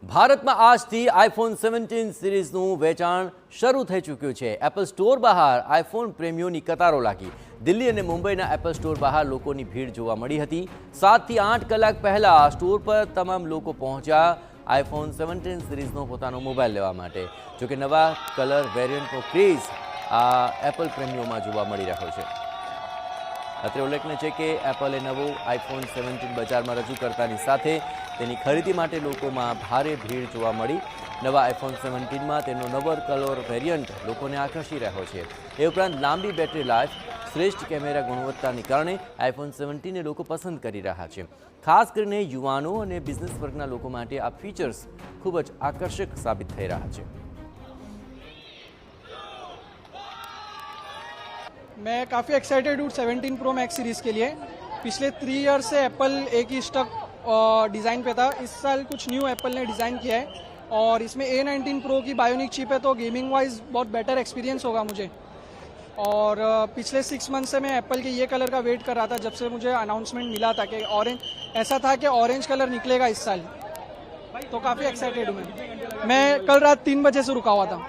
ભારતમાં આજથી આઈફોન 17 સિરીઝનું વેચાણ શરૂ થઈ ચૂક્યું છે। એપલ સ્ટોર બહાર આઈફોન પ્રેમીઓની કતારો લાગી। દિલ્હી અને મુંબઈના એપલ સ્ટોર બહાર લોકોની ભીડ જોવા મળી હતી। 7 થી 8 કલાક પહેલા સ્ટોર પર તમામ લોકો પહોંચ્યા આઈફોન 17 સિરીઝનો પોતાનો મોબાઈલ લેવા માટે। જોકે નવા કલર વેરિયન્ટનો ક્રેઝ આ એપલ પ્રેમીઓમાં જોવા મળી રહ્યો છે। અત્રે ઉલ્લેખનીય છે કે એપલે નવો આઈફોન 17 બજારમાં રજૂ કરતાની સાથે તેની ખરીદી માટે લોકોમાં ભારે ભીડ જોવા મળી। નવા આઈફોન 17માં તેનો નવો કલર વેરિયન્ટ લોકોને આકર્ષી રહ્યો છે। એ ઉપરાંત લાંબી બેટરી લાઈફ, શ્રેષ્ઠ કેમેરા ગુણવત્તાને કારણે આઈફોન 17ને લોકો પસંદ કરી રહ્યા છે। ખાસ કરીને યુવાનો અને બિઝનેસ વર્ગના લોકો માટે આ ફીચર્સ ખૂબ જ આકર્ષક સાબિત થઈ રહ્યા છે। मैं काफ़ी एक्साइटेड हूँ 17 प्रो मैक्स सीरीज़ के लिए। पिछले 3 ईयर से एप्पल एक ही स्टक डिज़ाइन पे था। इस साल कुछ न्यू एप्पल ने डिज़ाइन किया है और इसमें A19 प्रो की बायोनिक चिप है, तो गेमिंग वाइज बहुत बेटर एक्सपीरियंस होगा मुझे। और पिछले 6 मंथ से मैं एप्पल के ये कलर का वेट कर रहा था, जब से मुझे अनाउंसमेंट मिला था कि ऑरेंज, ऐसा था कि ऑरेंज कलर निकलेगा इस साल, तो काफ़ी एक्साइटेड हूँ मैं कल रात 3 बजे से रुका हुआ था।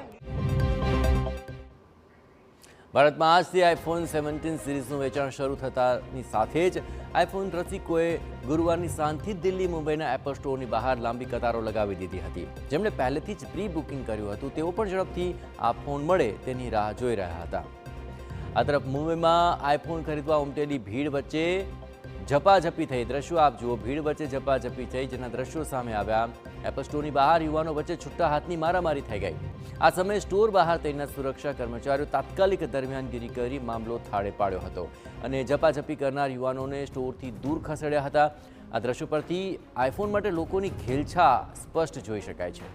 ભારતમાં આજથી આઈફોન 17 સિરીઝનું વેચાણ શરૂ થતાની સાથે જ આઈફોન રસિકોએ ગુરુવારની સાંજથી દિલ્હી મુંબઈના એપલ સ્ટોરની બહાર લાંબી કતારો લગાવી દીધી હતી। જેમણે પહેલેથી જ પ્રી બુકિંગ કર્યું હતું તેઓ પણ ઝડપથી આ ફોન મળે તેની રાહ જોઈ રહ્યા હતા। આ તરફ મુંબઈમાં આઈફોન ખરીદવા ઉમટેલી ભીડ વચ્ચે ઝપાઝપી થઈ। દ્રશ્યો આપ જુઓ, ભીડ વચ્ચે ઝપાઝપી થઈ જેના દ્રશ્યો સામે આવ્યા। એપલ સ્ટોરની બહાર યુવાનો વચ્ચે છૂટા હાથની મારામારી થઈ ગઈ। આ સમયે સ્ટોર બહાર તૈનાત સુરક્ષા કર્મચારીઓ તાત્કાલિક દરમિયાનગીરી કરી મામલો થાળે પાડ્યો હતો અને ઝપાઝપી કરનાર યુવાનોને સ્ટોરથી દૂર ખસેડ્યા હતા। આ દ્રશ્યો પરથી આઈફોન માટે લોકોની ઘેલછા સ્પષ્ટ જોઈ શકાય છે।